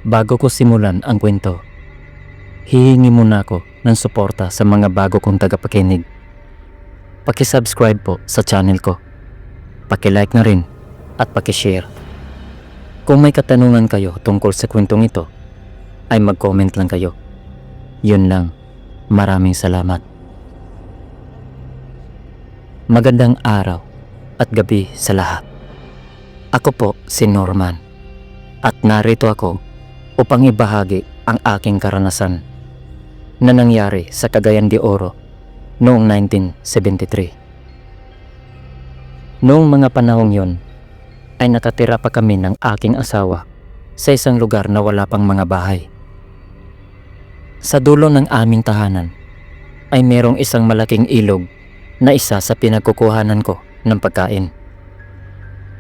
Bago ko simulan ang kwento, hihingi muna ako ng suporta sa mga bago kong tagapakinig. Paki-subscribe po sa channel ko. Paki-like na rin at paki-share. Kung may katanungan kayo tungkol sa kwentong ito, ay mag-comment lang kayo. Yun lang. Maraming salamat. Magandang araw at gabi sa lahat. Ako po si Norman at narito ako upang ibahagi ang aking karanasan na nangyari sa Cagayan de Oro noong 1973. Noong mga panahong yon ay nakatira pa kami ng aking asawa sa isang lugar na wala pang mga bahay. Sa dulo ng aming tahanan ay merong isang malaking ilog na isa sa pinagkukuhanan ko ng pagkain.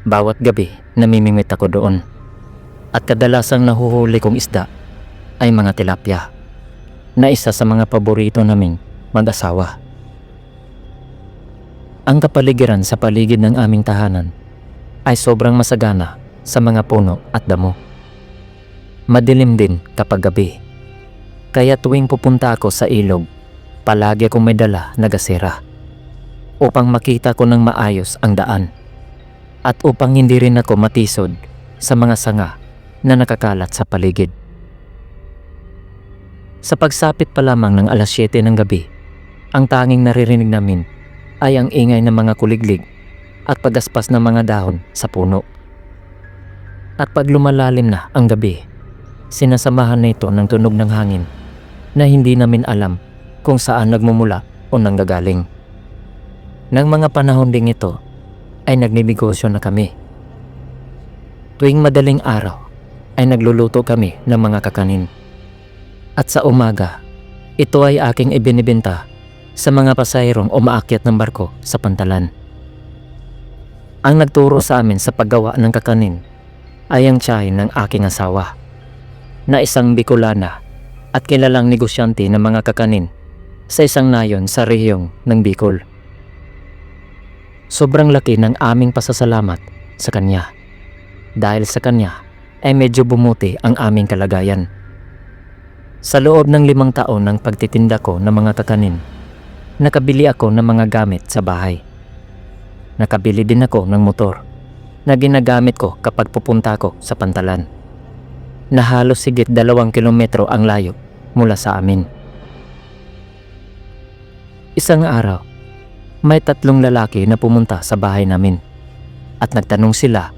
Bawat gabi namimingwit ako doon at kadalasang nahuhuli kong isda ay mga tilapia na isa sa mga paborito naming mag-asawa. Ang kapaligiran sa paligid ng aming tahanan ay sobrang masagana sa mga puno at damo. Madilim din kapag gabi, kaya tuwing pupunta ako sa ilog, palagi akong may dala na gasera upang makita ko ng maayos ang daan at upang hindi rin ako matisod sa mga sanga na nakakalat sa paligid. Sa pagsapit pa lamang ng alas 7 ng gabi, ang tanging naririnig namin ay ang ingay ng mga kuliglig at pagaspas ng mga dahon sa puno. At pag lumalalim na ang gabi, sinasamahan na ito ng tunog ng hangin na hindi namin alam kung saan nagmumula o nanggagaling. Nang mga panahon ding ito ay nagnegosyo na kami. Tuwing madaling araw ay nagluluto kami ng mga kakanin. At sa umaga, ito ay aking ibinibenta sa mga pasayrong umaakyat ng barko sa pantalan. Ang nagturo sa amin sa paggawa ng kakanin ay ang tiyahin ng aking asawa na isang Bicolana at kilalang negosyante ng mga kakanin sa isang nayon sa rehiyong ng Bicol. Sobrang laki ng aming pasasalamat sa kanya. Dahil sa kanya ay medyo bumuti ang aming kalagayan. Sa loob ng 5 taon ng pagtitinda ko ng mga kakanin, nakabili ako ng mga gamit sa bahay. Nakabili din ako ng motor na ginagamit ko kapag pupunta ko sa pantalan, na halos higit 2 kilometro ang layo mula sa amin. Isang araw, may 3 lalaki na pumunta sa bahay namin at nagtanong sila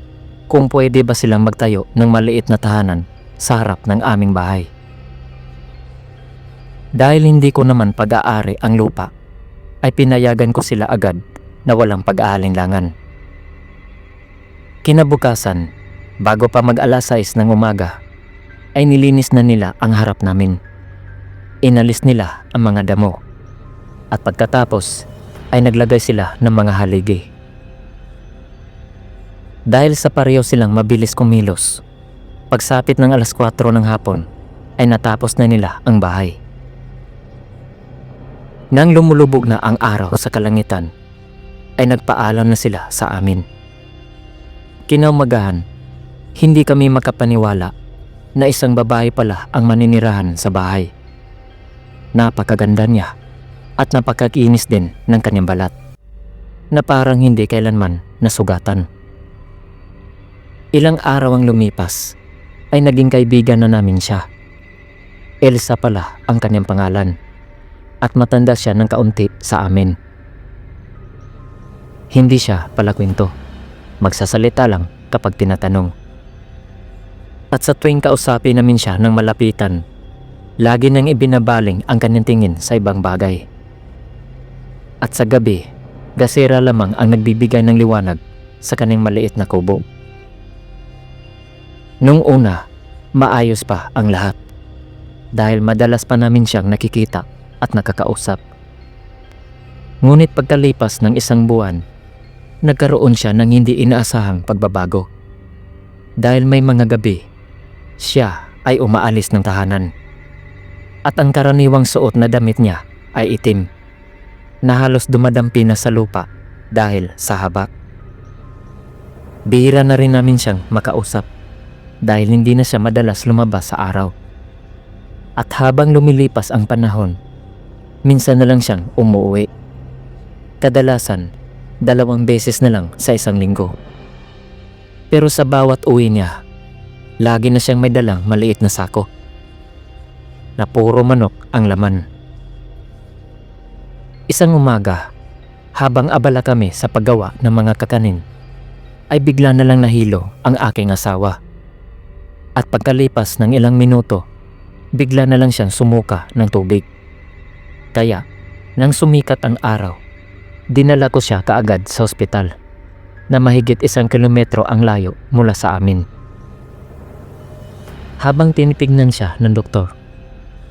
kung pwede ba silang magtayo ng maliit na tahanan sa harap ng aming bahay. Dahil hindi ko naman pag-aari ang lupa, ay pinayagan ko sila agad na walang pag-aalinlangan. Kinabukasan, bago pa mag-alas 6 ng umaga, ay nilinis na nila ang harap namin. Inalis nila ang mga damo at pagkatapos ay naglagay sila ng mga haligi. Dahil sa pareho silang mabilis kumilos, pagsapit ng alas 4 ng hapon ay natapos na nila ang bahay. Nang lumulubog na ang araw sa kalangitan, ay nagpaalam na sila sa amin. Kinaumagahan, hindi kami makapaniwala na isang babae pala ang maninirahan sa bahay. Napakaganda niya at napakakinis din ng kanyang balat na parang hindi kailanman nasugatan. Ilang araw ang lumipas ay naging kaibigan na namin siya. Elsa pala ang kanyang pangalan at matanda siya ng kaunti sa amin. Hindi siya palakwento, magsasalita lang kapag tinatanong. At sa tuwing kausapin namin siya ng malapitan, lagi nang ibinabaling ang kanyang tingin sa ibang bagay. At sa gabi, gasera lamang ang nagbibigay ng liwanag sa kanyang maliit na kubo. Nung una, maayos pa ang lahat dahil madalas pa namin siyang nakikita at nakakausap. Ngunit pagkalipas ng 1 buwan, nagkaroon siya ng hindi inaasahang pagbabago. Dahil may mga gabi, siya ay umaalis ng tahanan at ang karaniwang suot na damit niya ay itim na halos dumadampi na sa lupa dahil sa haba. Bihira na rin namin siyang makausap dahil hindi na siya madalas lumabas sa araw. At habang lumilipas ang panahon, minsan na lang siyang umuwi. Kadalasan, 2 beses na lang sa isang linggo. Pero sa bawat uwi niya, lagi na siyang may dalang maliit na sako na puro manok ang laman. Isang umaga, habang abala kami sa paggawa ng mga kakanin, ay bigla na lang nahilo ang aking asawa. At pagkalipas ng ilang minuto, bigla na lang siyang sumuka ng tubig. Kaya, nang sumikat ang araw, dinala ko siya kaagad sa ospital na mahigit 1 kilometro ang layo mula sa amin. Habang tinitignan siya ng doktor,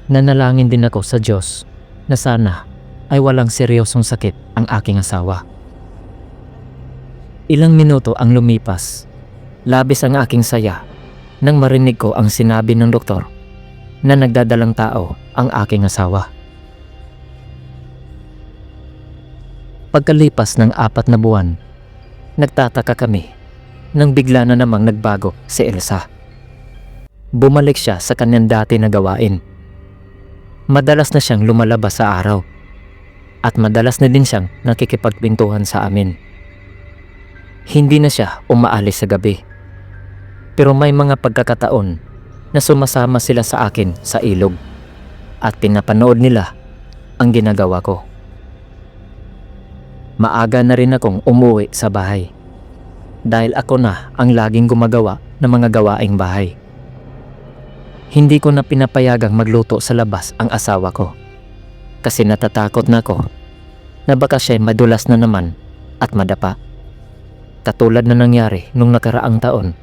nanalangin din ako sa Diyos na sana ay walang seryosong sakit ang aking asawa. Ilang minuto ang lumipas, labis ang aking saya nang marinig ko ang sinabi ng doktor na nagdadalang tao ang aking asawa. Pagkalipas ng 4 na buwan, nagtataka kami nang bigla na namang nagbago si Elsa. Bumalik siya sa kanyang dati na gawain. Madalas na siyang lumalabas sa araw at madalas na din siyang nakikipagpintuhan sa amin. Hindi na siya umaalis sa gabi. Pero may mga pagkakataon na sumasama sila sa akin sa ilog at pinapanood nila ang ginagawa ko. Maaga na rin akong umuwi sa bahay dahil ako na ang laging gumagawa ng mga gawaing bahay. Hindi ko na pinapayagang magluto sa labas ang asawa ko kasi natatakot na ako na baka siya'y madulas na naman at madapa. Katulad na nangyari nung nakaraang taon,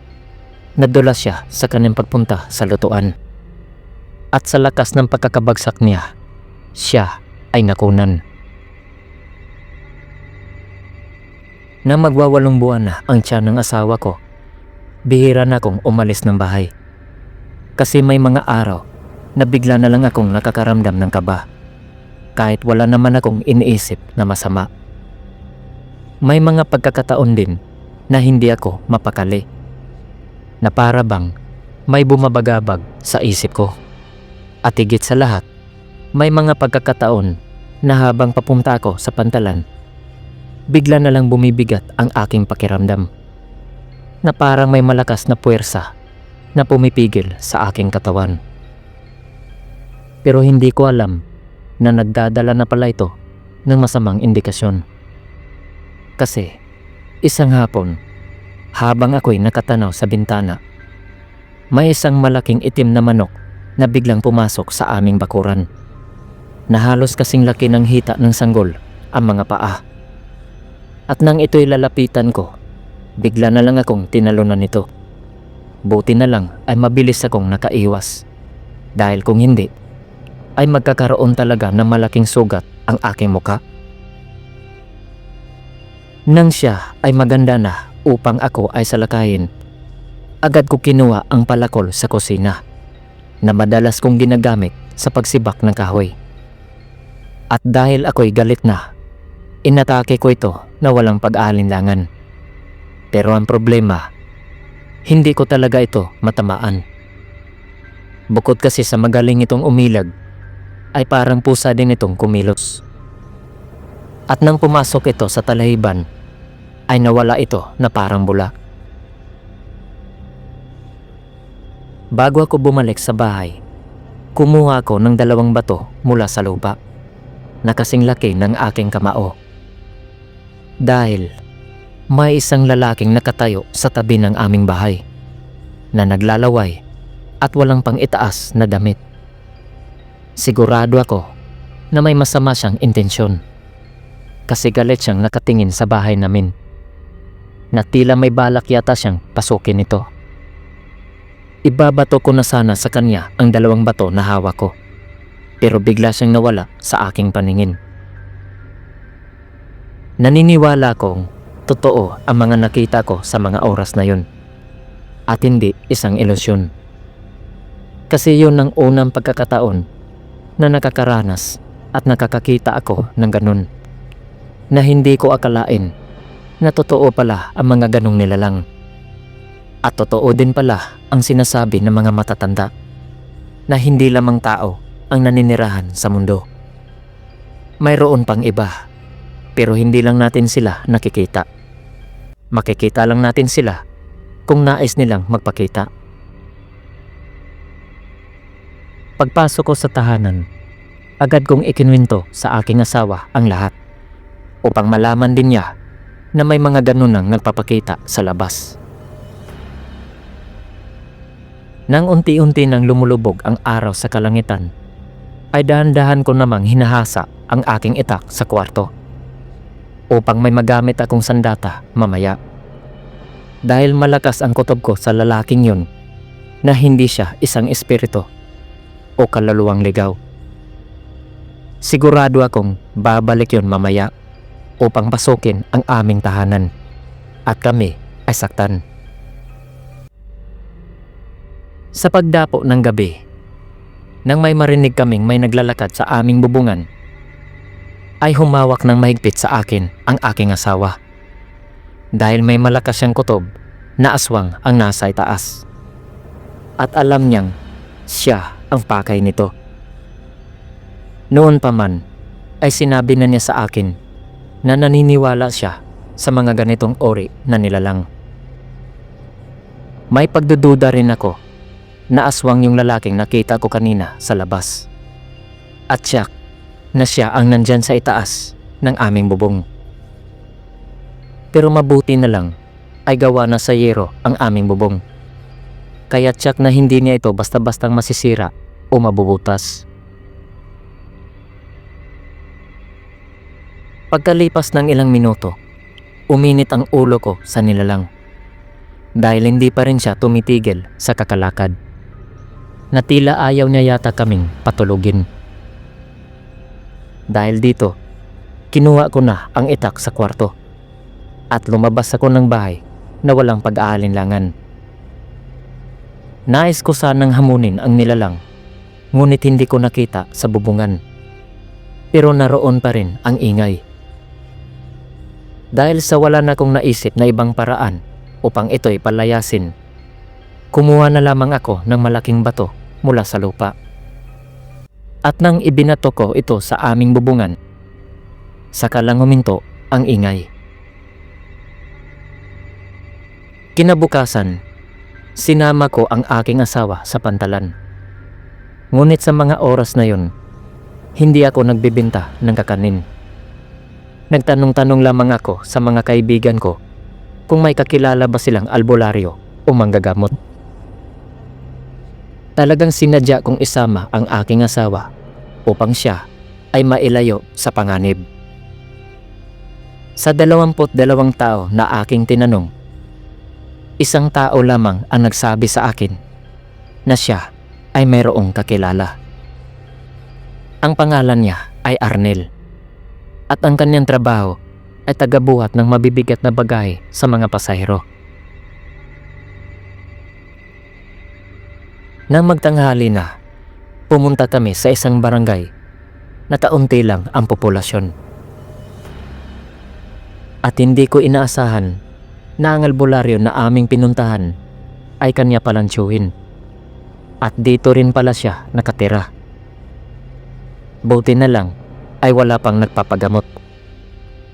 nadulas siya sa kanyang pagpunta sa lutuan. At sa lakas ng pagkakabagsak niya, siya ay nakunan. Na magwa8 buwan na ang tiyan ng asawa ko, bihira na akong umalis ng bahay. Kasi may mga araw na bigla na lang akong nakakaramdam ng kaba, kahit wala naman akong iniisip na masama. May mga pagkakataon din na hindi ako mapakali, na para bang may bumabagabag sa isip ko. At higit sa lahat, may mga pagkakataon na habang papunta ako sa pantalan, bigla na lang bumibigat ang aking pakiramdam, na parang may malakas na puwersa na pumipigil sa aking katawan. Pero hindi ko alam na nagdadala na pala ito ng masamang indikasyon. Kasi isang hapon, habang ako'y nakatanaw sa bintana, may isang malaking itim na manok na biglang pumasok sa aming bakuran, na halos kasing laki ng hita ng sanggol ang mga paa. At nang ito'y lalapitan ko, bigla na lang akong tinalunan nito. Buti na lang ay mabilis akong nakaiwas, dahil kung hindi, ay magkakaroon talaga ng malaking sugat ang aking muka. Nang siya ay maganda na upang ako ay salakayin, agad ko kinuha ang palakol sa kusina na madalas kong ginagamit sa pagsibak ng kahoy. At dahil ako'y galit na, inatake ko ito na walang pag-aalinlangan. Pero ang problema, hindi ko talaga ito matamaan. Bukod kasi sa magaling itong umilag, ay parang pusa din itong kumilos. At nang pumasok ito sa talahiban, ay nawala ito na parang bula. Bago ako bumalik sa bahay, kumuha ako ng 2 bato mula sa lupa, na kasing laki ng aking kamao. Dahil may isang lalaking nakatayo sa tabi ng aming bahay, na naglalaway at walang pang itaas na damit. Sigurado ako na may masama siyang intensyon, kasi galit siyang nakatingin sa bahay namin, na tila may balak yata siyang pasukin ito. Ibabato ko na sana sa kanya ang 2 bato na hawak ko, pero bigla siyang nawala sa aking paningin. Naniniwala kong totoo ang mga nakita ko sa mga oras na yun, at hindi isang ilusyon. Kasi yun ang unang pagkakataon na nakakaranas at nakakakita ako ng ganun, na hindi ko akalain na totoo pala ang mga ganong nilalang. At totoo din pala ang sinasabi ng mga matatanda na hindi lamang tao ang naninirahan sa mundo. Mayroon pang iba, pero hindi lang natin sila nakikita. Makikita lang natin sila kung nais nilang magpakita. Pagpasok ko sa tahanan, agad kong ikinwento sa aking asawa ang lahat upang malaman din niya na may mga ganunang nagpapakita sa labas. Nang unti-unti nang lumulubog ang araw sa kalangitan, ay dahan-dahan ko namang hinahasa ang aking itak sa kwarto upang may magamit akong sandata mamaya. Dahil malakas ang kutob ko sa lalaking yun na hindi siya isang espiritu o kaluluwang ligaw. Sigurado akong babalik yun mamaya upang pasukin ang aming tahanan at kami ay saktan. Sa pagdapo ng gabi, nang may marinig kaming may naglalakad sa aming bubungan, ay humawak ng mahigpit sa akin ang aking asawa. Dahil may malakas siyang kutob na aswang ang nasa itaas. At alam niyang siya ang pakay nito. Noon pa man ay sinabi na niya sa akin na naniniwala siya sa mga ganitong uri na nilalang. May pagdududa rin ako na aswang yung lalaking nakita ko kanina sa labas. At siya na siya ang nandyan sa itaas ng aming bubong. Pero mabuti na lang ay gawa na sa yero ang aming bubong. Kaya tiyak na hindi niya ito basta-bastang masisira o mabubutas. Pagkalipas ng ilang minuto, uminit ang ulo ko sa nilalang. Dahil hindi pa rin siya tumitigil sa kakalakad. Na tila ayaw niya yata kaming patulugin. Dahil dito, kinuha ko na ang itak sa kwarto at lumabas ako ng bahay na walang pag-aalinlangan. Nais ko sanang hamunin ang nilalang, ngunit hindi ko nakita sa bubungan. Pero naroon pa rin ang ingay. Dahil sa wala na kong naisip na ibang paraan upang ito'y palayasin, kumuha na lamang ako ng malaking bato mula sa lupa. At nang ibinato ko ito sa aming bubungan, saka lang huminto ang ingay. Kinabukasan, sinama ko ang aking asawa sa pantalan. Ngunit sa mga oras na yun, hindi ako nagbibenta ng kakanin. Nagtanong-tanong lamang ako sa mga kaibigan ko kung may kakilala ba silang albularyo o manggagamot. Talagang sinadya kong isama ang aking asawa upang siya ay mailayo sa panganib. Sa 22 tao na aking tinanong, isang tao lamang ang nagsabi sa akin na siya ay mayroong kakilala. Ang pangalan niya ay Arnel at ang kanyang trabaho ay tagabuhat ng mabibigat na bagahe sa mga pasahero. Nang magtanghali na, pumunta kami sa isang barangay na kaunti lang ang populasyon. At hindi ko inaasahan na ang albularyo na aming pinuntahan ay kanya palang tiyuhin. At dito rin pala siya nakatira. Buti na lang ay wala pang nagpapagamot.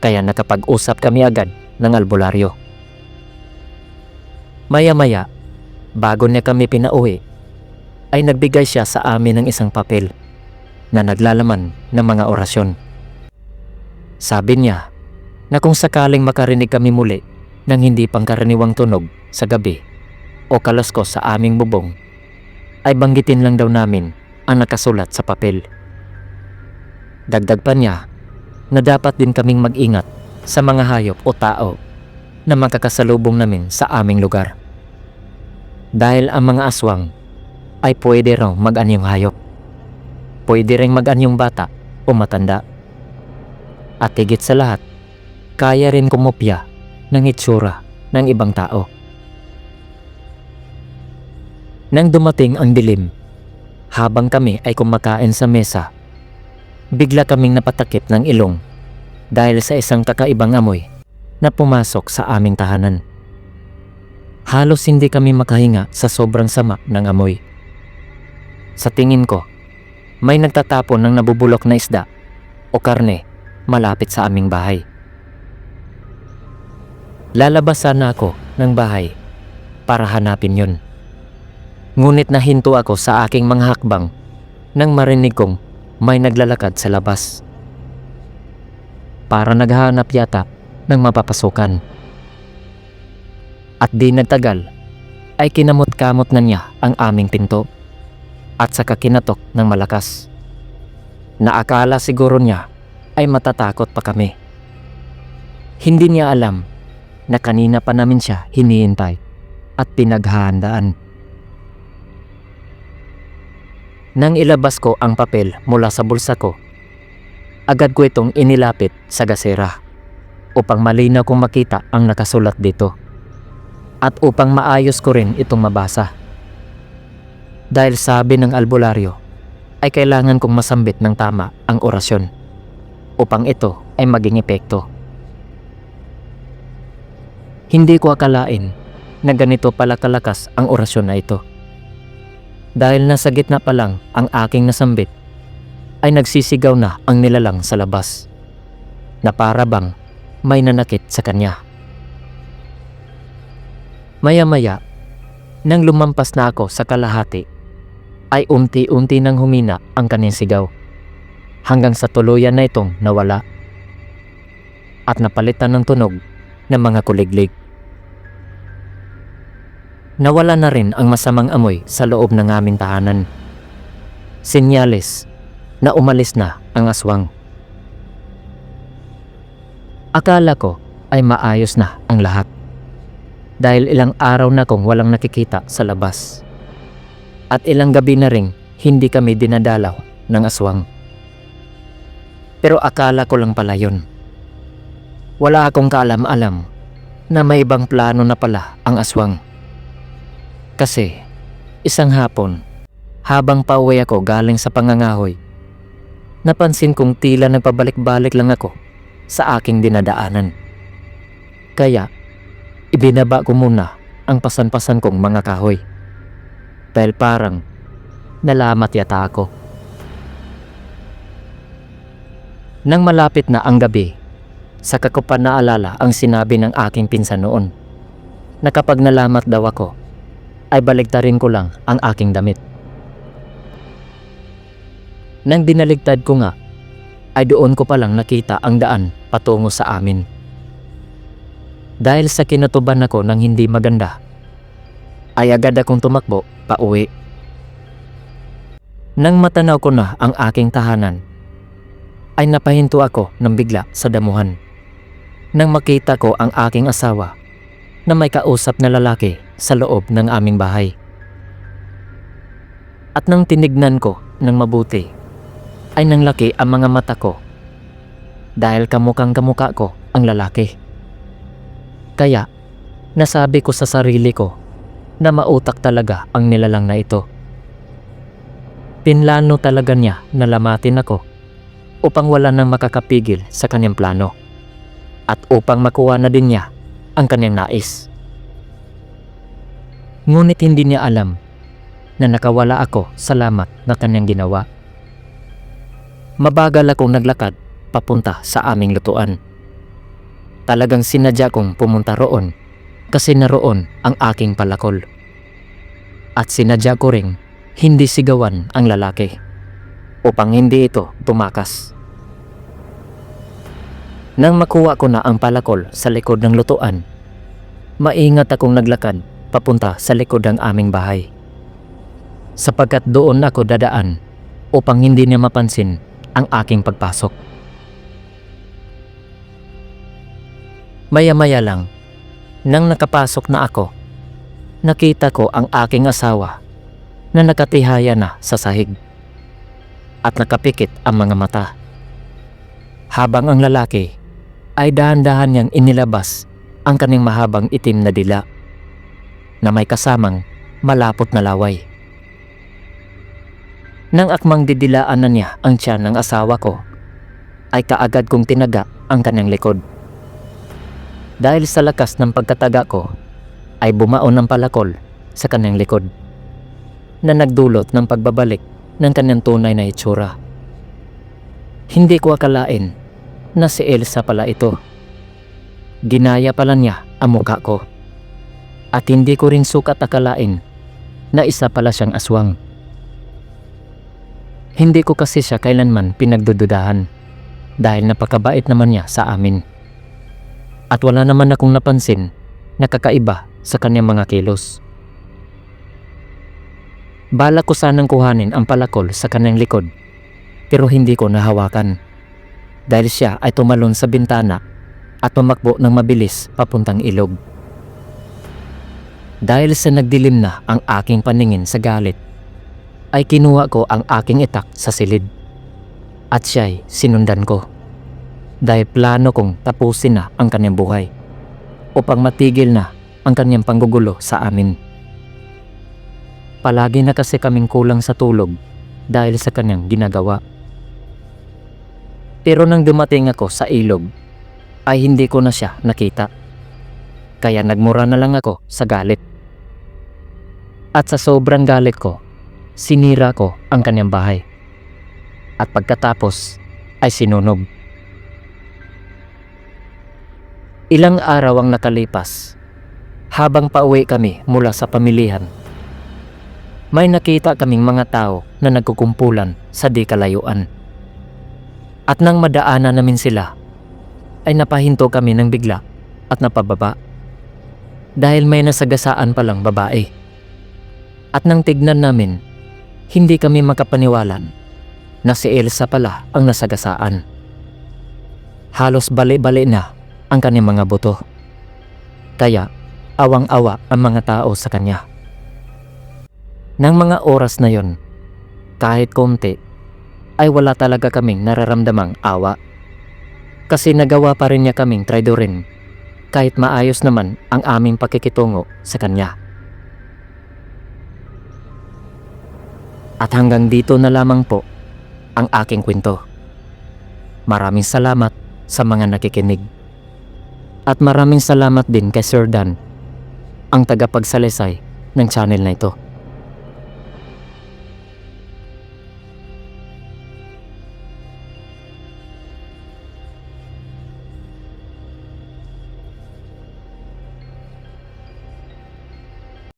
Kaya nakapag-usap kami agad ng albularyo. Maya-maya, bago niya kami pinauwi, ay nagbigay siya sa amin ng isang papel na naglalaman ng mga orasyon. Sabi niya na kung sakaling makarinig kami muli ng hindi pangkaraniwang tunog sa gabi o kalaskos sa aming bubong, ay banggitin lang daw namin ang nakasulat sa papel. Dagdag pa niya na dapat din kaming mag-ingat sa mga hayop o tao na makakasalubong namin sa aming lugar. Dahil ang mga aswang ay pwede raw mag-anyong hayop. Pwede ring mag-anyong bata o matanda. At higit sa lahat, kaya rin kumopya ng itsura ng ibang tao. Nang dumating ang dilim, habang kami ay kumakain sa mesa, bigla kaming napatakip ng ilong dahil sa isang kakaibang amoy na pumasok sa aming tahanan. Halos hindi kami makahinga sa sobrang sama ng amoy. Sa tingin ko, may nagtatapon ng nabubulok na isda o karne malapit sa aming bahay. Lalabas sana ako ng bahay para hanapin yun. Ngunit nahinto ako sa aking mga hakbang nang marinig kong may naglalakad sa labas. Para naghahanap yata ng mapapasukan. At di nagtagal ay kinamot-kamot na niya ang aming pinto at saka kinatok ng malakas. Naakala siguro niya ay matatakot pa kami. Hindi niya alam na kanina pa namin siya hinihintay at pinaghahandaan. Nang ilabas ko ang papel mula sa bulsa ko, agad ko itong inilapit sa gasera upang malinaw kong makita ang nakasulat dito at upang maayos ko rin itong mabasa. Dahil sabi ng albularyo ay kailangan kong masambit ng tama ang orasyon upang ito ay maging epekto. Hindi ko akalain na ganito pala kalakas ang orasyon na ito. Dahil nasa gitna pa lang ang aking nasambit ay nagsisigaw na ang nilalang sa labas na para bang may nanakit sa kanya. Maya-maya, nang lumampas na ako sa kalahati, ay unti-unti nang humina ang kanyang sigaw hanggang sa tuluyan na itong nawala at napalitan ng tunog ng mga kuliglig. Nawala na rin ang masamang amoy sa loob ng aming tahanan. Senyales na umalis na ang aswang. Akala ko ay maayos na ang lahat dahil ilang araw na kong walang nakikita sa labas at ilang gabi na ring hindi kami dinadalaw ng aswang. Pero akala ko lang pala yun. Wala akong kaalam-alam na may ibang plano na pala ang aswang. Kasi isang hapon, habang pauwi ako galing sa pangangahoy, napansin kong tila nagpabalik-balik lang ako sa aking dinadaanan. Kaya ibinaba ko muna ang pasan-pasan kong mga kahoy dahil parang nalamat yata ako. Nang malapit na ang gabi, saka ko pa naalala ang sinabi ng aking pinsan noon na kapag nalamat daw ako ay baligtarin ko lang ang aking damit. Nang binaligtad ko nga ay doon ko palang nakita ang daan patungo sa amin. Dahil sa kinatuban ako ng hindi maganda, ay agad akong tumakbo pauwi. Nang matanaw ko na ang aking tahanan, ay napahinto ako ng bigla sa damuhan. Nang makita ko ang aking asawa na may kausap na lalaki sa loob ng aming bahay. At nang tinignan ko ng mabuti, ay nanglaki ang mga mata ko dahil kamukhang kamukha ko ang lalaki. Kaya, nasabi ko sa sarili ko na mautak talaga ang nilalang na ito. Pinlano talaga niya na lamatin ako upang wala nang makakapigil sa kanyang plano at upang makuha na din niya ang kanyang nais. Ngunit hindi niya alam na nakawala ako sa lamat na kanyang ginawa. Mabagal akong naglakad papunta sa aming lutuan. Talagang sinadya kong pumunta roon kasi naroon ang aking palakol. At sinadya ko ring hindi sigawan ang lalaki upang hindi ito tumakas. Nang makuha ko na ang palakol sa likod ng lutuan, maingat akong naglakad papunta sa likod ng aming bahay. Sapagkat doon ako dadaan upang hindi niya mapansin ang aking pagpasok. Maya-maya lang, nang nakapasok na ako, nakita ko ang aking asawa na nakatihaya na sa sahig at nakapikit ang mga mata. Habang ang lalaki ay dahan-dahan niyang inilabas ang kanyang mahabang itim na dila na may kasamang malapot na laway. Nang akmang didilaan na niya ang tiyan ng asawa ko, ay kaagad kong tinaga ang kanyang likod. Dahil sa lakas ng pagkataga ko, ay bumaon ng palakol sa kanyang likod na nagdulot ng pagbabalik ng kanyang tunay na itsura. Hindi ko akalain na si Elsa pala ito. Ginaya pala niya ang mukha ko. At hindi ko rin sukat akalain na isa pala siyang aswang. Hindi ko kasi siya kailanman pinagdududahan dahil napakabait naman niya sa amin. At wala naman akong napansin na kakaiba sa kanyang mga kilos. Balak ko sanang kuhanin ang palakol sa kanyang likod pero hindi ko nahawakan dahil siya ay tumalon sa bintana at tumakbo ng mabilis papuntang ilog. Dahil sa nagdilim na ang aking paningin sa galit, ay kinuha ko ang aking itak sa silid. At siya'y sinundan ko. Dahil plano kong tapusin na ang kanyang buhay upang matigil na ang kanyang panggugulo sa amin. Palagi na kasi kaming kulang sa tulog dahil sa kanyang ginagawa. Pero nang dumating ako sa ilog, ay hindi ko na siya nakita. Kaya nagmura na lang ako sa galit. At sa sobrang galit ko, sinira ko ang kanyang bahay. At pagkatapos ay sinunog. Ilang araw ang nakalipas habang pauwi kami mula sa pamilihan. May nakita kaming mga tao na nagkukumpulan sa di kalayuan. At nang madaanan namin sila, ay napahinto kami ng bigla at napababa. Dahil may nasagasaan palang babae. At nang tignan namin, hindi kami makapaniwalan na si Elsa pala ang nasagasaan. Halos bali-bali na ang kanyang mga buto. Kaya awang-awa ang mga tao sa kanya. Nang mga oras na yon, kahit konti, ay wala talaga kaming nararamdamang awa. Kasi nagawa pa rin niya kaming traidorin kahit maayos naman ang aming pakikitungo sa kanya. At hanggang dito na lamang po ang aking kwento. Maraming salamat sa mga nakikinig. At maraming salamat din kay Sir Dan, ang tagapagsalaysay ng channel na ito.